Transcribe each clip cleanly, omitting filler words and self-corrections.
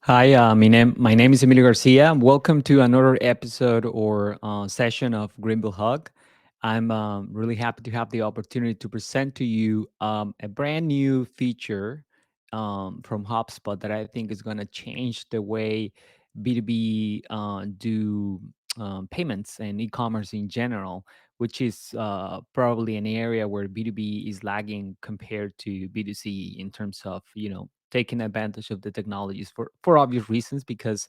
Hi, my name is Emilio Garcia. Welcome to another episode or session of Greenville Hug. I'm really happy to have the opportunity to present to you a brand new feature from HubSpot that I think is going to change the way B2B do payments and e-commerce in general, which is probably an area where B2B is lagging compared to B2C in terms of, taking advantage of the technologies for obvious reasons, because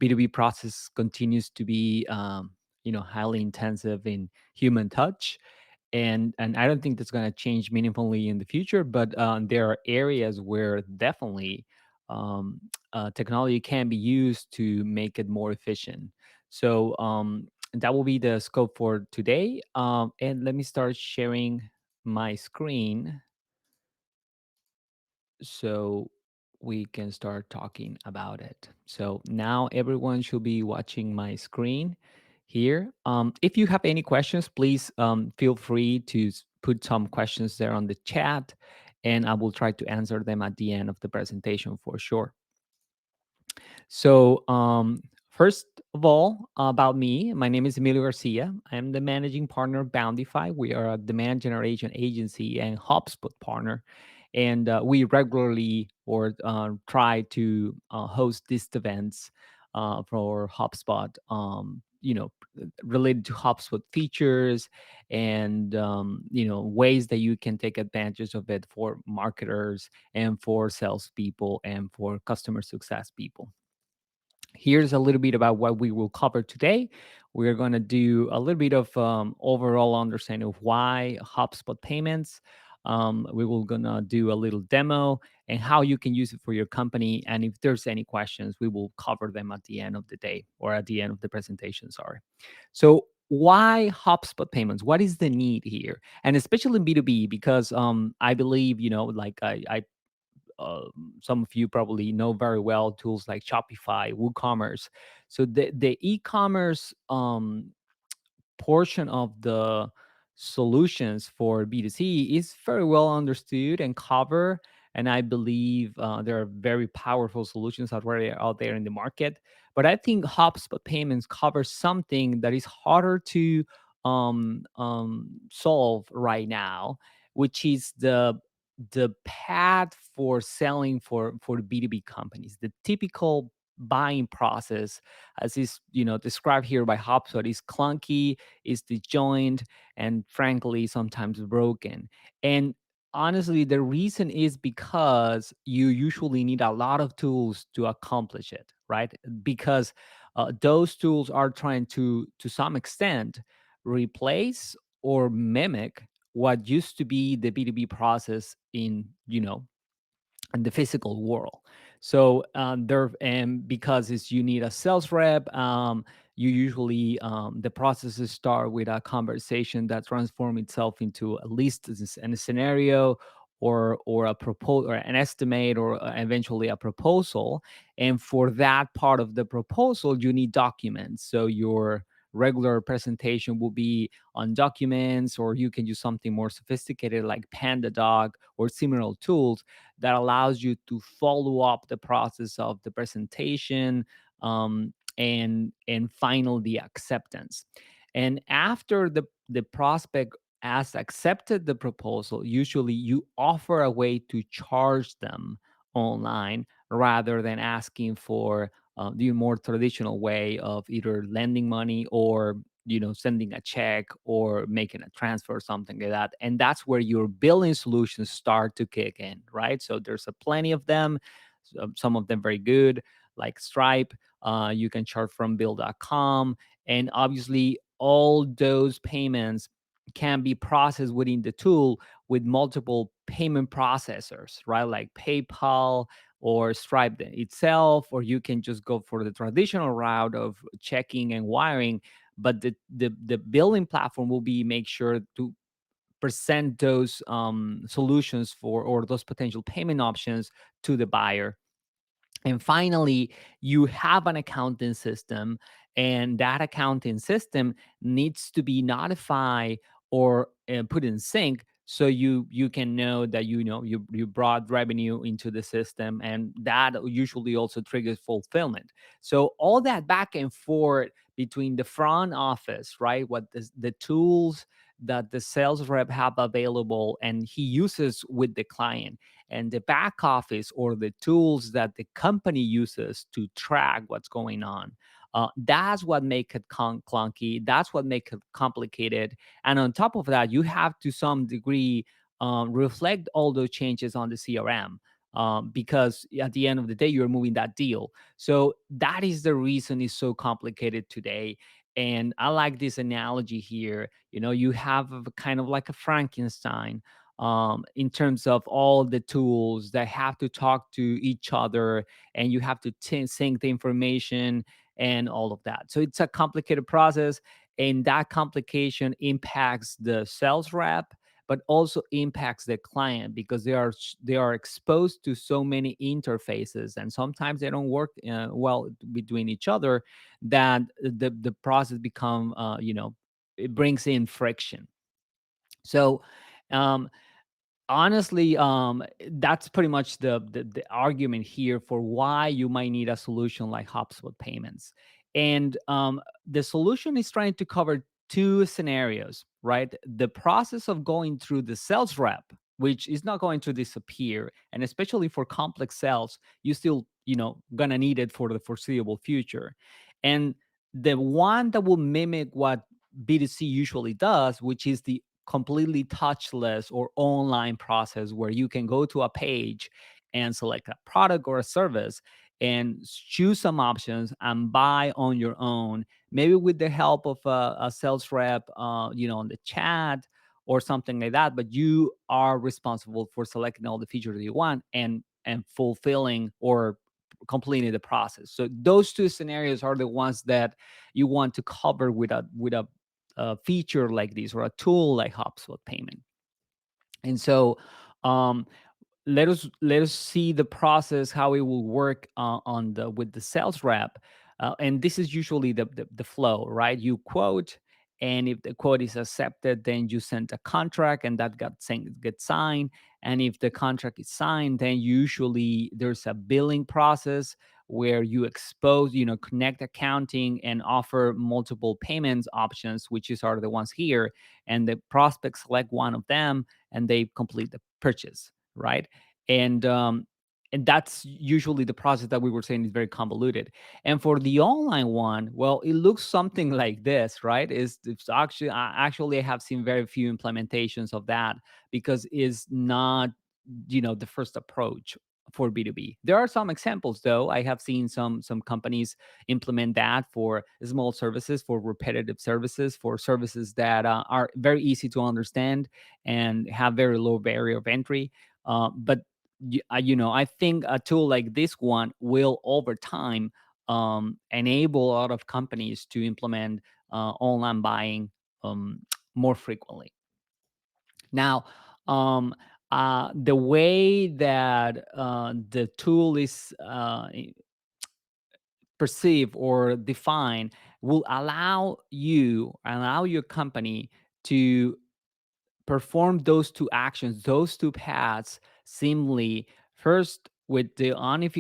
B2B process continues to be highly intensive in human touch, and I don't think that's going to change meaningfully in the future. But there are areas where definitely um, technology can be used to make it more efficient. So that will be the scope for today. And let me start sharing my screen so we can start talking about it. So now everyone should be watching my screen here. If you have any questions, please feel free to put some questions there on the chat, and I will try to answer them at the end of the presentation for sure. So, first of all, about me, my name is Emilio Garcia. I'm the managing partner of Bountify. We are a demand generation agency and HubSpot partner, and we regularly or try to host these events for HubSpot. Related to HubSpot features and ways that you can take advantage of it for marketers and for salespeople and for customer success people. Here's a little bit about what we will cover today. We're going to do a little bit of overall understanding of why HubSpot Payments. We will gonna do a little demo and how you can use it for your company. And if there's any questions, we will cover them at the end of the day or at the end of the presentation. Sorry. So why HubSpot Payments? What is the need here? And especially in B2B, because I believe, like I some of you probably know very well tools like Shopify, WooCommerce. So the e-commerce portion of the solutions for B2C is very well understood and covered. And I believe there are very powerful solutions already out there in the market. But I think HubSpot Payments covers something that is harder to solve right now, which is the path for selling for B2B companies. The typical buying process, as is described here by HubSpot, is clunky, is disjointed, and frankly sometimes broken. And honestly, the reason is because you usually need a lot of tools to accomplish it, right? Because those tools are trying to some extent replace or mimic what used to be the B2B process in the physical world. So there, and because it's you need a sales rep, you usually the processes start with a conversation that transforms itself into a list and a scenario or a proposal or an estimate or eventually a proposal. And for that part of the proposal, you need documents. So your regular presentation will be on documents, or you can use something more sophisticated like PandaDoc or similar tools that allows you to follow up the process of the presentation, and final the acceptance. And after the prospect has accepted the proposal, usually you offer a way to charge them online rather than asking for the more traditional way of either lending money or sending a check or making a transfer or something like that. And that's where your billing solutions start to kick in, right? So there's a plenty of them, some of them very good, like Stripe. You can charge from bill.com, and obviously all those payments can be processed within the tool with multiple payment processors, right? Like PayPal or Stripe itself, or you can just go for the traditional route of checking and wiring. But the billing platform will be make sure to present those solutions for or those potential payment options to the buyer. And finally, you have an accounting system, and that accounting system needs to be notified or put in sync so you can know that you brought revenue into the system, and that usually also triggers fulfillment. So all that back and forth between the front office, right, what the tools that the sales rep have available and he uses with the client, and the back office or the tools that the company uses to track what's going on, that's what make it clunky, that's what make it complicated. And on top of that, you have to some degree reflect all those changes on the CRM, because at the end of the day, you're moving that deal. So that is the reason it's so complicated today. And I like this analogy here. You have a kind of like a Frankenstein, in terms of all the tools that have to talk to each other, and you have to sync the information and all of that. So it's a complicated process, and that complication impacts the sales rep, but also impacts the client, because they are exposed to so many interfaces, and sometimes they don't work well between each other, that the process become it brings in friction. So um honestly, that's pretty much the argument here for why you might need a solution like HubSpot Payments. And the solution is trying to cover two scenarios, right? The process of going through the sales rep, which is not going to disappear, and especially for complex sales, you still gonna need it for the foreseeable future. And the one that will mimic what B2C usually does, which is the completely touchless or online process where you can go to a page and select a product or a service and choose some options and buy on your own, maybe with the help of a sales rep, on the chat or something like that. But you are responsible for selecting all the features that you want and fulfilling or completing the process. So those two scenarios are the ones that you want to cover with a feature like this or a tool like HubSpot Payment. And so um, let us see the process, how it will work on the with the sales rep. And this is usually the flow, right? You quote, and if the quote is accepted, then you send a contract, and that gets signed. And if the contract is signed, then usually there's a billing process where you connect accounting and offer multiple payments options, which are the ones here, and the prospects select one of them and they complete the purchase, right? And that's usually the process that we were saying is very convoluted. And for the online one, well, it looks something like this, right? It's actually I have seen very few implementations of that, because it's not the first approach for B2B. There are some examples, though. I have seen some companies implement that for small services, for repetitive services, for services that are very easy to understand and have very low barrier of entry. But I think a tool like this one will, over time, enable a lot of companies to implement online buying more frequently. Now, the way that the tool is perceived or defined will allow your company to perform those two actions, those two paths seamlessly. First, with the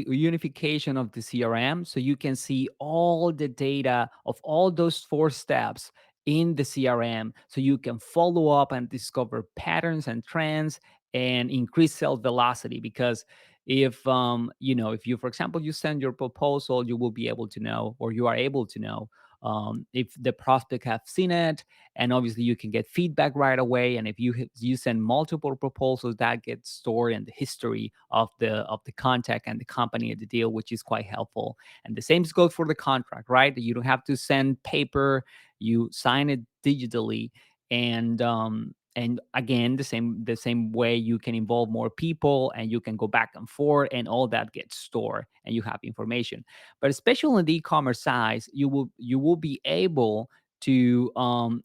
unification of the CRM, so you can see all the data of all those four steps in the CRM, so you can follow up and discover patterns and trends and increase sales velocity. Because if you, for example, you send your proposal, you will be able to know, or you are able to know, if the prospect have seen it, and obviously you can get feedback right away. And if you send multiple proposals, that gets stored in the history of the contact and the company of the deal, which is quite helpful. And the same goes for the contract, right? You don't have to send paper, you sign it digitally. And again, the same way, you can involve more people, and you can go back and forth, and all that gets stored, and you have information. But especially in the e-commerce size, you will be able to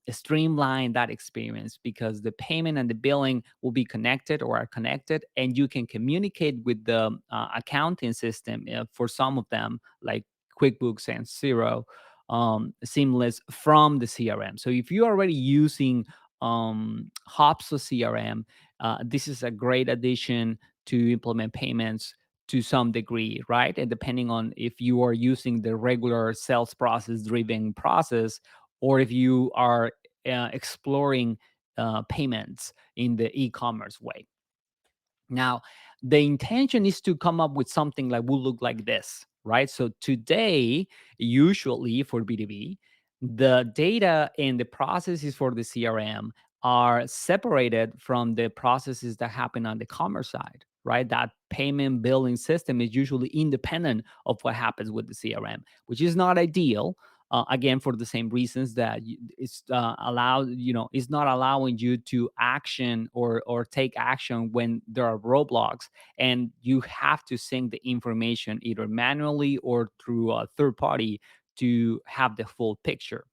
streamline that experience, because the payment and the billing will be connected or are connected, and you can communicate with the accounting system, for some of them, like QuickBooks and Xero, seamless from the CRM. So if you're already using HubSpot CRM, this is a great addition to implement payments to some degree, right? And depending on if you are using the regular sales process driven process, or if you are exploring payments in the e-commerce way. Now, the intention is to come up with something like will look like this, right? So today, usually for B2B, the data and the processes for the CRM are separated from the processes that happen on the commerce side, right? That payment billing system is usually independent of what happens with the CRM, which is not ideal. Again, for the same reasons that it's allowed, it's not allowing you to action or take action when there are roadblocks, and you have to sync the information either manually or through a third party to have the full picture.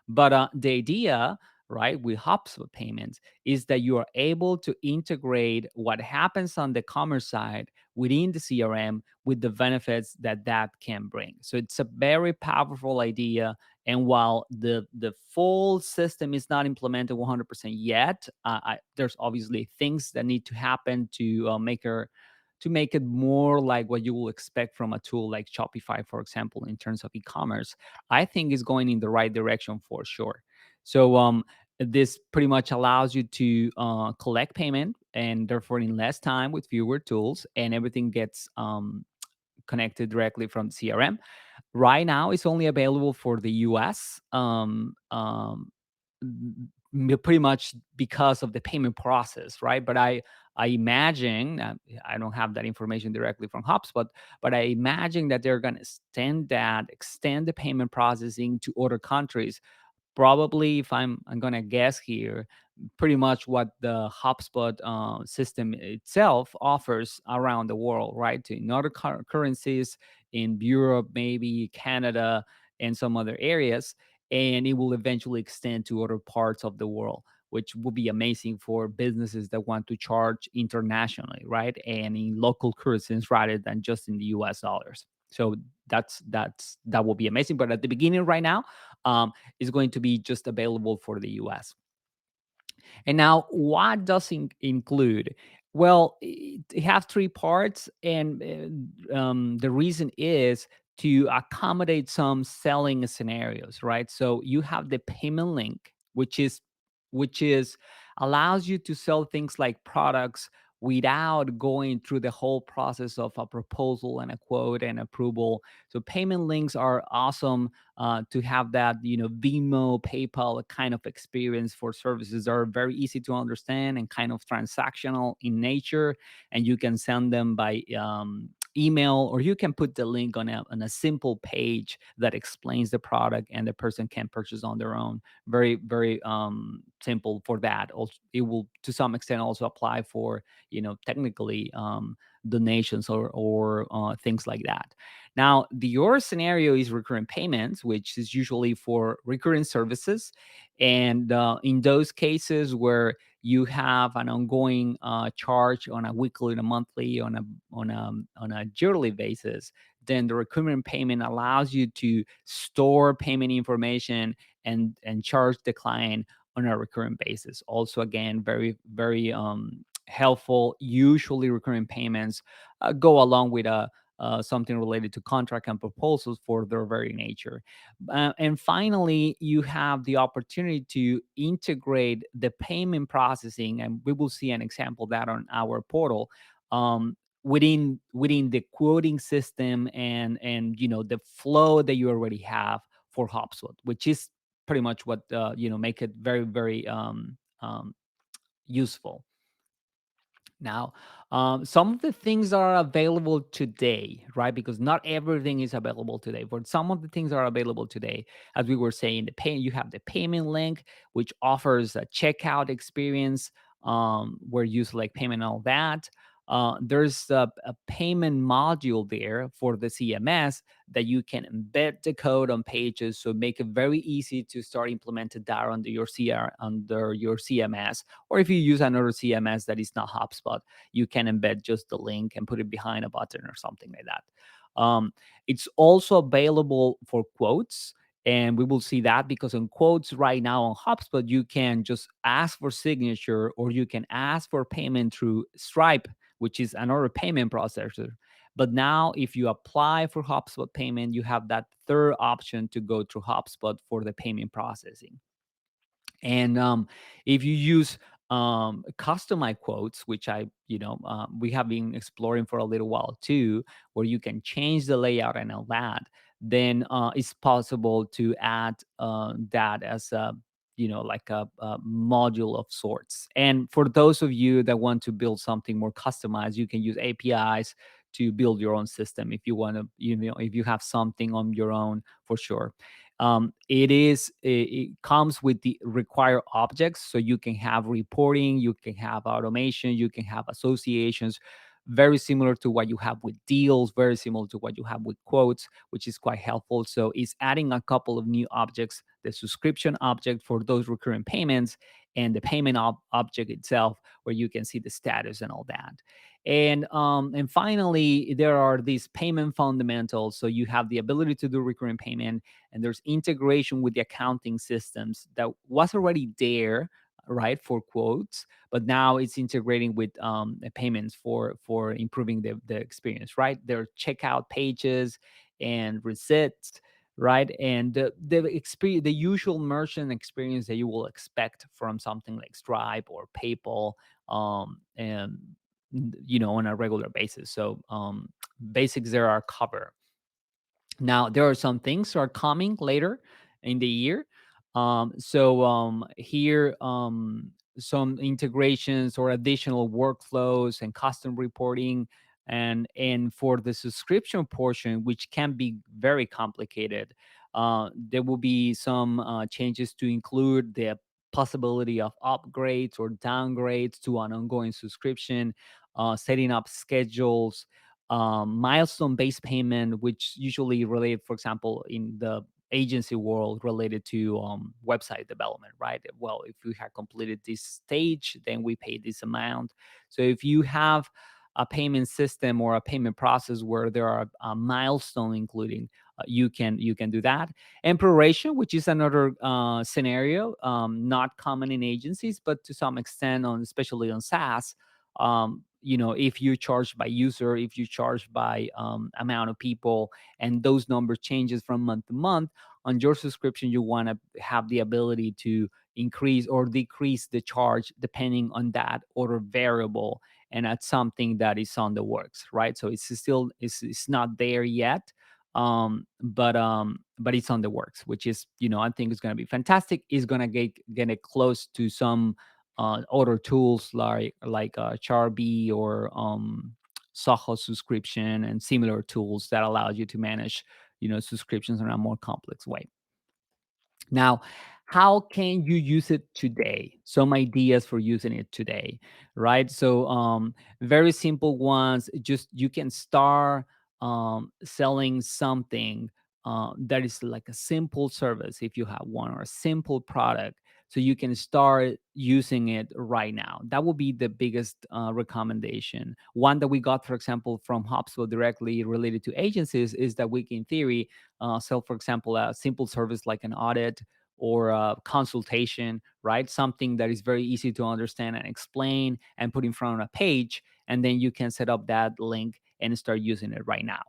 But the idea, right, with HubSpot payments is that you are able to integrate what happens on the commerce side within the CRM with the benefits that that can bring. So it's a very powerful idea. And while the full system is not implemented 100% yet, there's obviously things that need to happen to make it more like what you will expect from a tool like Shopify, for example, in terms of e-commerce. I think is going in the right direction for sure. So this pretty much allows you to collect payment, and therefore in less time with fewer tools, and everything gets connected directly from the CRM. Right now, it's only available for the US. Pretty much because of the payment process, right? But I imagine, I don't have that information directly from HubSpot, but I imagine that they're going to extend the payment processing to other countries. Probably, if I'm gonna guess here, pretty much what the HubSpot system itself offers around the world, right? In other currencies, in Europe, maybe Canada, and some other areas, and it will eventually extend to other parts of the world, which will be amazing for businesses that want to charge internationally, right? And in local currencies rather than just in the US dollars. So that will be amazing. But at the beginning, right now, is going to be just available for the US. And now, what does it include? Well, it has three parts, and the reason is to accommodate some selling scenarios, right? So you have the payment link, which is allows you to sell things like products without going through the whole process of a proposal and a quote and approval. So payment links are awesome to have that, Venmo, PayPal kind of experience for services that are very easy to understand and kind of transactional in nature. And you can send them by email, or you can put the link on a simple page that explains the product, and the person can purchase on their own. Very, very simple for that. Also, it will to some extent also apply for, technically donations or things like that. Now, your scenario is recurrent payments, which is usually for recurring services. And in those cases where you have an ongoing charge on a weekly, on a monthly, on a yearly basis, then the recurrent payment allows you to store payment information and charge the client on a recurrent basis. Also, again, very, very helpful. Usually, recurring payments go along with a something related to contract and proposals for their very nature. And finally, you have the opportunity to integrate the payment processing, and we will see an example of that on our portal. Within the quoting system and the flow that you already have for HubSpot, which is pretty much what make it very, very useful. Now, some of the things are available today, right? Because not everything is available today. But some of the things are available today, as we were saying, you have the payment link, which offers a checkout experience where you select payment and all that. There's a payment module there for the CMS that you can embed the code on pages, so make it very easy to start implementing that under your CMS. Or if you use another CMS that is not HubSpot, you can embed just the link and put it behind a button or something like that. It's also available for quotes. And we will see that because on quotes right now on HubSpot, you can just ask for signature, or you can ask for payment through Stripe, which is another payment processor. But now, if you apply for HubSpot payment, you have that third option to go through HubSpot for the payment processing. And if you use customized quotes, which we have been exploring for a little while too, where you can change the layout and all that, then it's possible to add that as a like a module of sorts. And for those of you that want to build something more customized, you can use APIs to build your own system if you want to, if you have something on your own, for sure. It comes with the required objects, so you can have reporting, you can have automation, you can have associations, very similar to what you have with deals, very similar to what you have with quotes, which is quite helpful. So it's adding a couple of new objects: the subscription object for those recurring payments, and the payment object itself, where you can see the status and all that. And finally, there are these payment fundamentals. So you have the ability to do recurring payment, and there's integration with the accounting systems that was already there, right, for quotes, but now it's integrating with payments for improving the experience, right? There are checkout pages and receipts, right? And the experience, the usual merchant experience that you will expect from something like Stripe or PayPal, and on a regular basis. So basics there are covered. Now, there are some things that are coming later in the year. Here, some integrations or additional workflows and custom reporting. And for the subscription portion, which can be very complicated, there will be some changes to include the possibility of upgrades or downgrades to an ongoing subscription, setting up schedules, milestone-based payment, which usually relate, for example, in the agency world, related to website development, right? Well, if you have completed this stage, then we pay this amount. So if you have a payment system or a payment process where there are a milestone including, you can do that. And proration, which is another scenario, not common in agencies, but to some extent, especially on SaaS. If you charge by user, if you charge by amount of people, and those numbers changes from month to month, on your subscription, you want to have the ability to increase or decrease the charge depending on that order variable. And that's something that is on the works, right? So it's not there yet, but it's on the works, which is, I think is going to be fantastic. Is going to get it close to some other tools like Charby or Soho subscription and similar tools that allows you to manage, subscriptions in a more complex way. Now, how can you use it today? Some ideas for using it today, right? So, very simple ones. Just you can start selling something that is like a simple service if you have one, or a simple product. So you can start using it right now. That would be the biggest recommendation. One that we got, for example, from HubSpot directly related to agencies is that we can, in theory, sell, for example, a simple service like an audit or a consultation, right? Something that is very easy to understand and explain and put in front of a page. And then you can set up that link and start using it right now.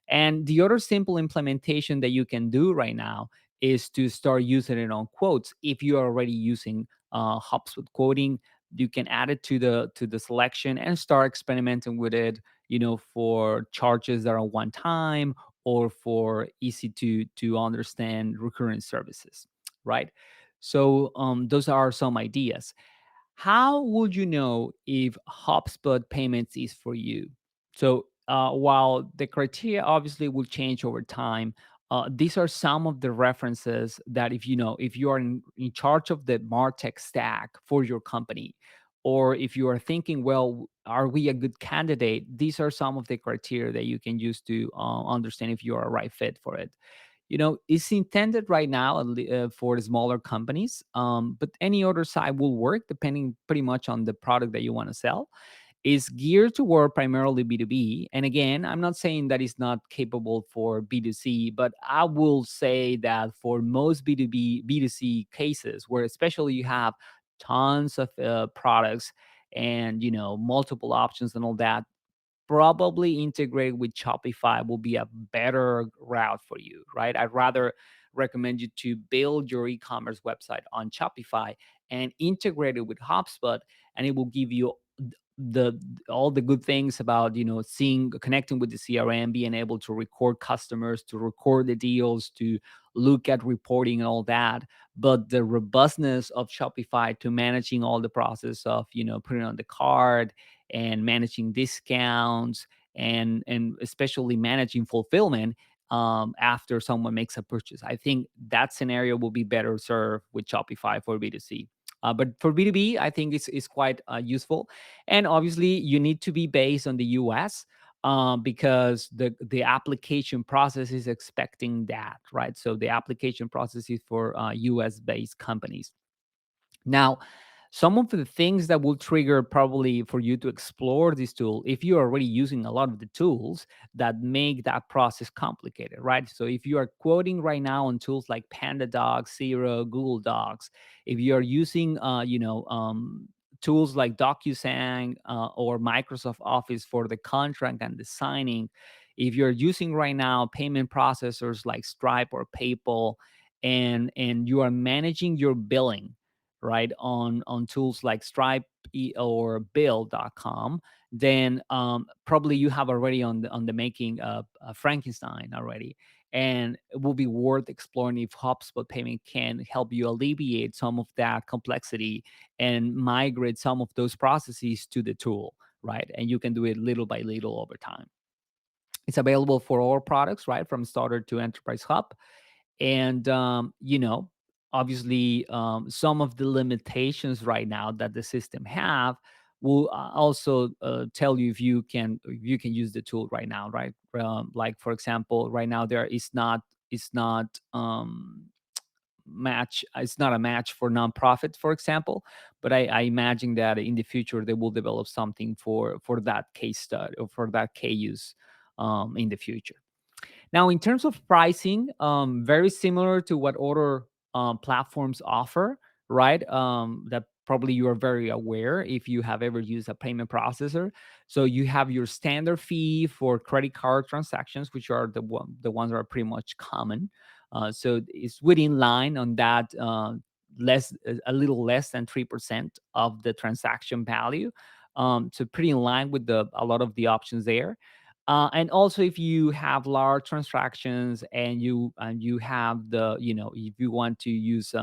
And the other simple implementation that you can do right now is to start using it on quotes. If you are already using HubSpot quoting, you can add it to the selection and start experimenting with it, for charges that are one time, or for easy to understand recurrent services, right? So those are some ideas. How would you know if HubSpot Payments is for you? So while the criteria obviously will change over time, these are some of the references that, if you are in charge of the MarTech stack for your company, or if you are thinking, well, are we a good candidate? These are some of the criteria that you can use to understand if you are a right fit for it. It's intended right now for the smaller companies, but any other side will work depending pretty much on the product that you want to sell. is geared toward primarily B2B. And again, I'm not saying that it's not capable for B2C, but I will say that for most B2B, B2C cases, where especially you have tons of products and, multiple options and all that, probably integrate with Shopify will be a better route for you, right? I'd rather recommend you to build your e-commerce website on Shopify and integrate it with HubSpot, and it will give you the all the good things about seeing, connecting with the CRM, being able to record customers, to record the deals, to look at reporting and all that. But the robustness of Shopify to managing all the process of putting on the cart and managing discounts, and especially managing fulfillment after someone makes a purchase. I think that scenario will be better served with Shopify for B2C. But for B2B, I think it's quite useful. And obviously, you need to be based on the US, because the application process is expecting that, right? So the application process is for US based companies. Now, some of the things that will trigger probably for you to explore this tool, if you're already using a lot of the tools that make that process complicated, right? So if you are quoting right now on tools like PandaDocs, Zero, Google Docs, if you are using, tools like DocuSign or Microsoft Office for the contract and the signing, if you're using right now payment processors like Stripe or PayPal, and you are managing your billing, right, on tools like Stripe or Bill.com, then probably you have already on the making Frankenstein already, and it will be worth exploring if HubSpot Payment can help you alleviate some of that complexity and migrate some of those processes to the tool, right? And you can do it little by little over time. It's available for all products, right, from starter to enterprise hub. And obviously, some of the limitations right now that the system have will also tell you if you can use the tool right now, right? Like, for example, right now there is not it's not match it's not a match for nonprofits, for example. But I imagine that in the future they will develop something for that case study or for that case use in the future. Now, in terms of pricing, very similar to what other platforms offer, right? That probably you are very aware if you have ever used a payment processor. So you have your standard fee for credit card transactions, which are the ones that are pretty much common. So it's within line on that. Less A little less than 3% of the transaction value, so pretty in line with the a lot of the options there. And also, if you have large transactions and you have if you want to use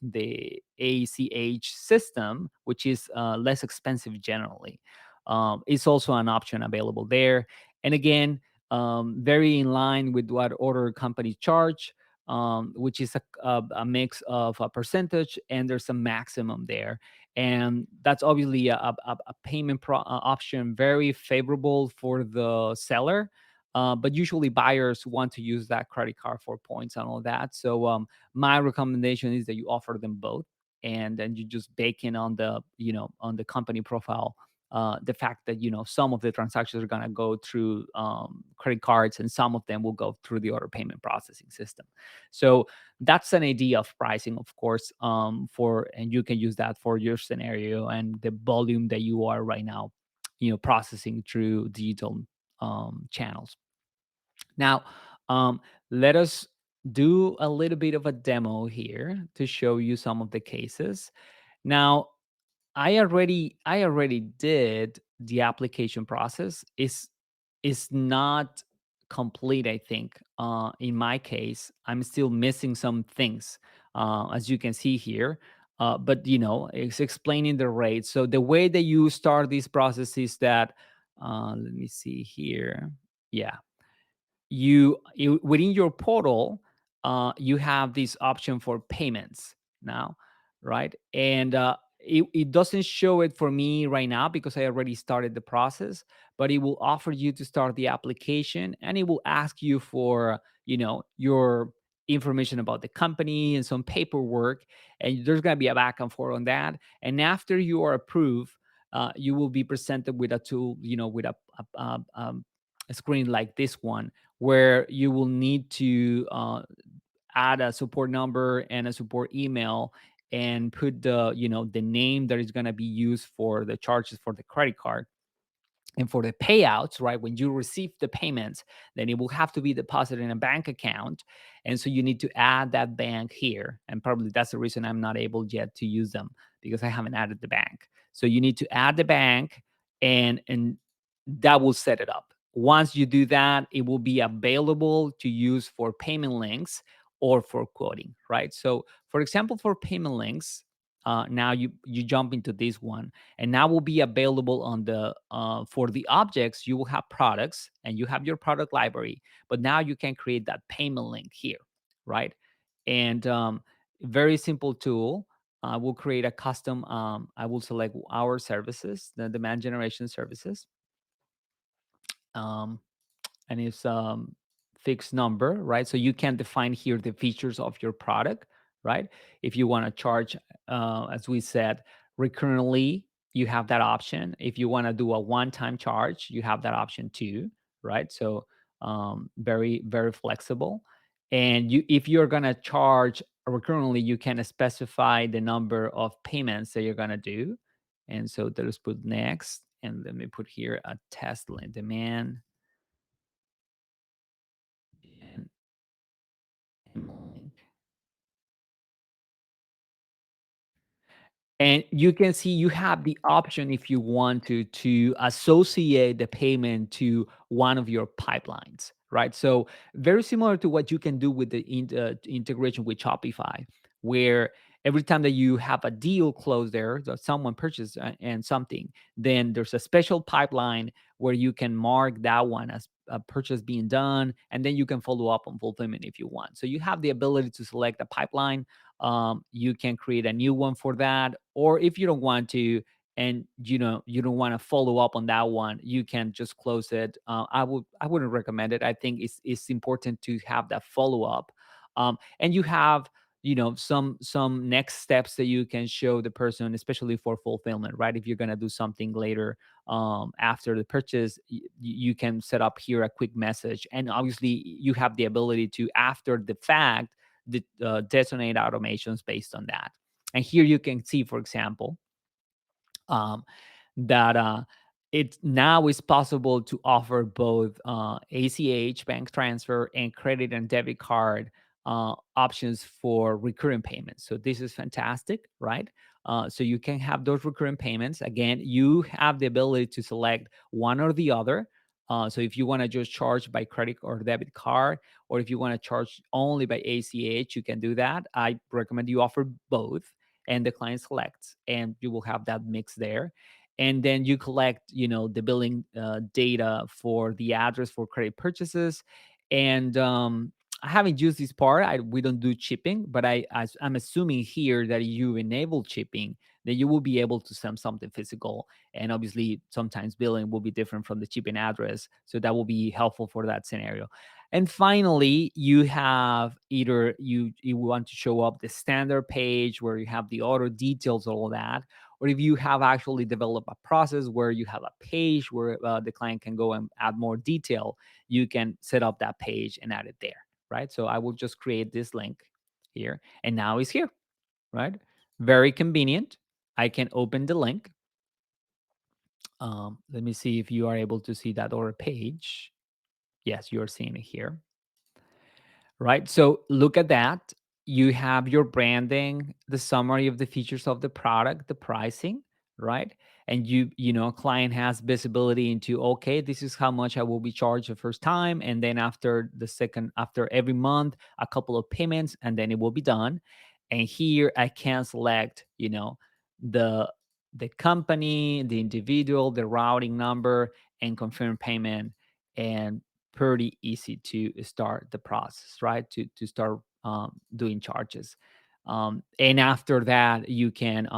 the ACH system, which is less expensive generally, it's also an option available there. And again, very in line with what other companies charge, which is a mix of a percentage, and there's a maximum there. And that's obviously a payment option very favorable for the seller. But usually buyers want to use that credit card for points and all that. So my recommendation is that you offer them both, and then you just bake in on the company profile the fact that some of the transactions are going to go through credit cards, and some of them will go through the order payment processing system. So that's an idea of pricing, of course, and you can use that for your scenario and the volume that you are right now processing through digital channels. Now, let us do a little bit of a demo here to show you some of the cases. Now, I already did the application process. Is not complete, I think. In my case, I'm still missing some things, as you can see here. But it's explaining the rate. So the way that you start this process is that, let me see here. Yeah, you within your portal, you have this option for payments now, right? And it doesn't show it for me right now because I already started the process. But it will offer you to start the application, and it will ask you for your information about the company and some paperwork, and there's going to be a back and forth on that. And after you are approved, you will be presented with a tool, with a screen like this one, where you will need to add a support number and a support email, and put the name that is going to be used for the charges for the credit card. And for the payouts, right, when you receive the payments, then it will have to be deposited in a bank account. And so you need to add that bank here. And probably that's the reason I'm not able yet to use them, because I haven't added the bank. So you need to add the bank, and that will set it up. Once you do that, it will be available to use for payment links or for quoting, right? So for example, for payment links, now you jump into this one, and now will be available on the for the objects. You will have products and you have your product library, but now you can create that payment link here, right? And very simple tool. I will create a custom, I will select our services, the demand generation services, um, and it's fixed number, right? So you can define here the features of your product, right? If you want to charge, as we said, recurrently, you have that option. If you want to do a one-time charge, you have that option too, right? So very, very flexible. And if you're gonna charge recurrently, you can specify the number of payments that you're gonna do. And so let's put next, and let me put here a test link demand and link. And you can see you have the option, if you want to associate the payment to one of your pipelines, right? So very similar to what you can do with the integration with Shopify, where every time that you have a deal closed there, that someone purchased and something, then there's a special pipeline where you can mark that one as a purchase being done, and then you can follow up on fulfillment if you want. So you have the ability to select a pipeline. You can create a new one for that, or if you don't want to, and you don't want to follow up on that one, you can just close it. I wouldn't recommend it. I think it's important to have that follow up. And you have some next steps that you can show the person, especially for fulfillment, right? If you're going to do something later, after the purchase, you can set up here a quick message, and obviously you have the ability to, after the fact, detonate automations based on that. And here you can see, for example, um, that it now is possible to offer both ACH, bank transfer, and credit and debit card options for recurring payments. So this is fantastic, right? So you can have those recurring payments. Again, you have the ability to select one or the other. So if you want to just charge by credit or debit card, or if you want to charge only by ACH, you can do that. I recommend you offer both, and the client selects, and you will have that mix there. And then you collect the billing data for the address for credit purchases. And I haven't used this part. We don't do shipping, but I'm assuming here that you enable shipping, that you will be able to send something physical. And obviously sometimes billing will be different from the shipping address, so that will be helpful for that scenario. And finally, you have either you want to show up the standard page where you have the auto details, all that, or if you have actually developed a process where you have a page where the client can go and add more detail, you can set up that page and add it there, right? So I will just create this link here, and now it's here, right? Very convenient. I can open the link. Let me see if you are able to see that order page. Yes, you are seeing it here, right? So look at that. You have your branding, the summary of the features of the product, the pricing, right? And client has visibility into, okay, this is how much I will be charged the first time, and then after every month, a couple of payments, and then it will be done. And here I can select, the the company, the individual, the routing number, and confirm payment. And pretty easy to start the process, right? To start doing charges. And after that, you can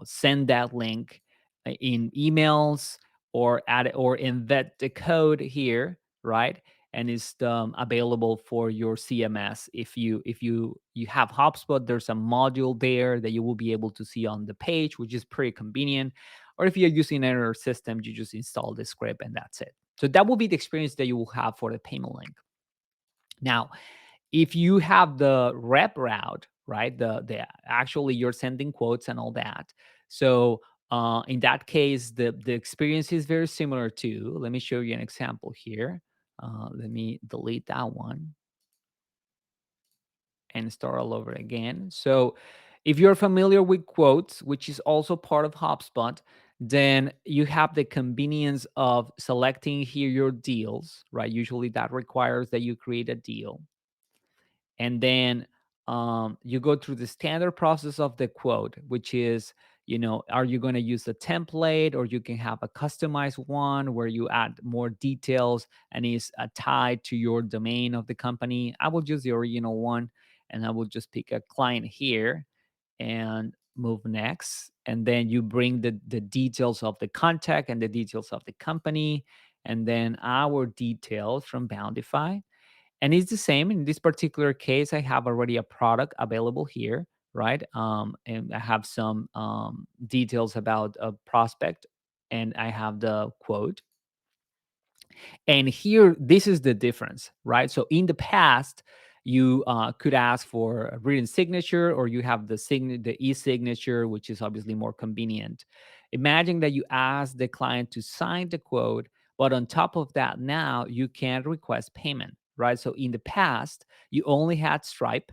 send that link in emails, or add or embed the code here, right? and is available for your CMS. If you have HubSpot, there's a module there that you will be able to see on the page, which is pretty convenient. Or if you're using another system, you just install the script and that's it. So that will be the experience that you will have for the payment link. Now, if you have the rep route, right, the actually you're sending quotes and all that. So in that case, the experience is very similar to. Let me show you an example here. Let me delete that one and start all over again. So if you're familiar with quotes, which is also part of HubSpot, then you have the convenience of selecting here your deals, right? Usually that requires that you create a deal. And then you go through the standard process of the quote, which is, are you going to use a template, or you can have a customized one where you add more details and is tied to your domain of the company. I will use the original one, and I will just pick a client here and move next. And then you bring the details of the contact and the details of the company, and then our details from Bountify. And it's the same in this particular case. I have already a product available here, right? And I have some details about a prospect, and I have the quote. And here, this is the difference, right? So in the past, you could ask for a written signature, or you have the e-signature, which is obviously more convenient. Imagine that you ask the client to sign the quote, but on top of that, now you can request payment, right? So in the past, you only had Stripe,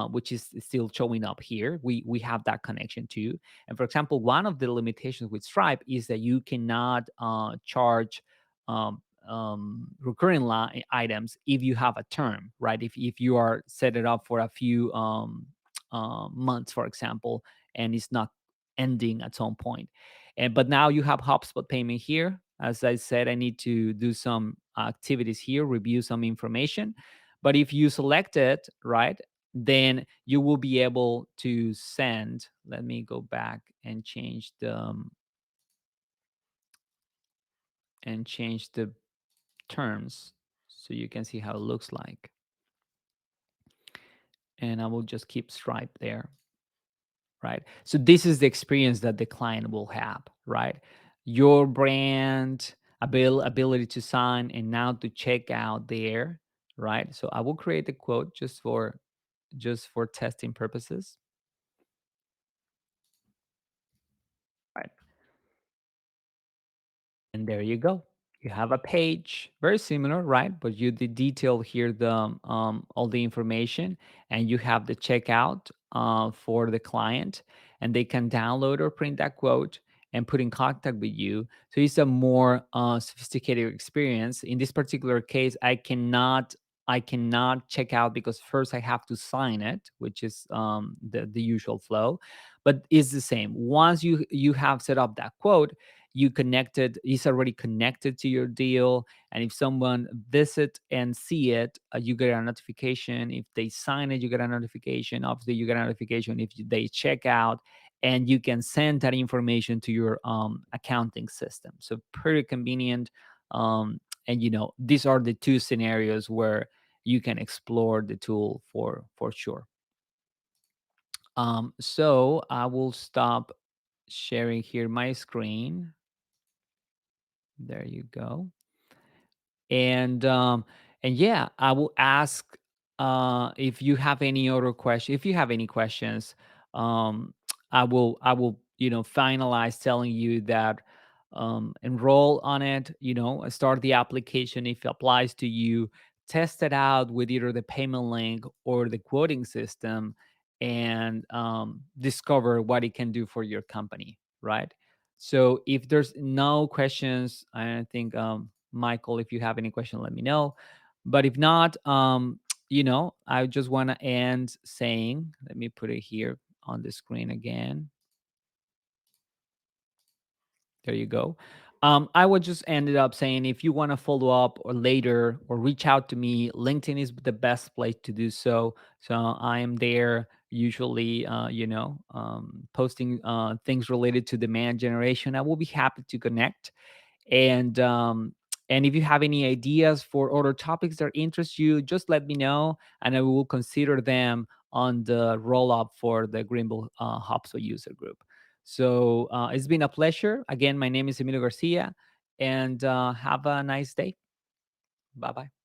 which is still showing up here. We have that connection too. And for example, one of the limitations with Stripe is that you cannot charge um, recurring line items if you have a term, right? If you are set it up for a few months, for example, and it's not ending at some point. But now you have HubSpot payment here. As I said, I need to do some activities here, review some information. But if you select it, right, then you will be able to send. Let me go back and change the terms so you can see how it looks like. And I will just keep Stripe there, right? So this is the experience that the client will have, right? Your brand, ability to sign, and now to check out there, right? So I will create a quote just for testing purposes, right? And there you go. You have a page, very similar, right? But you detail here all the information, and you have the checkout for the client, and they can download or print that quote and put in contact with you. So it's a more sophisticated experience. In this particular case, I cannot check out because first I have to sign it, which is the usual flow. But it's the same. Once you have set up that quote, it's already connected to your deal, and if someone visit and see it, you get a notification. If they sign it, you get a notification. Obviously, you get a notification if they check out, and you can send that information to your accounting system. So pretty convenient. And these are the two scenarios where you can explore the tool for sure. So I will stop sharing here my screen. There you go. And yeah, I will ask if you have any other question. If you have any questions, I will finalize telling you that enroll on it, start the application if it applies to you, test it out with either the payment link or the quoting system, and discover what it can do for your company, right? So if there's no questions, I think Michael, if you have any question, let me know. But if not, I just want to end saying, let me put it here on the screen again. There you go. I would just ended up saying, if you want to follow up or later or reach out to me, LinkedIn is the best place to do so. So I am there usually, posting things related to demand generation. I will be happy to connect. And And if you have any ideas for other topics that interest you, just let me know, and I will consider them on the roll up for the Greenville HubSpot user group. So it's been a pleasure. Again, my name is Emilio Garcia, and have a nice day. Bye bye.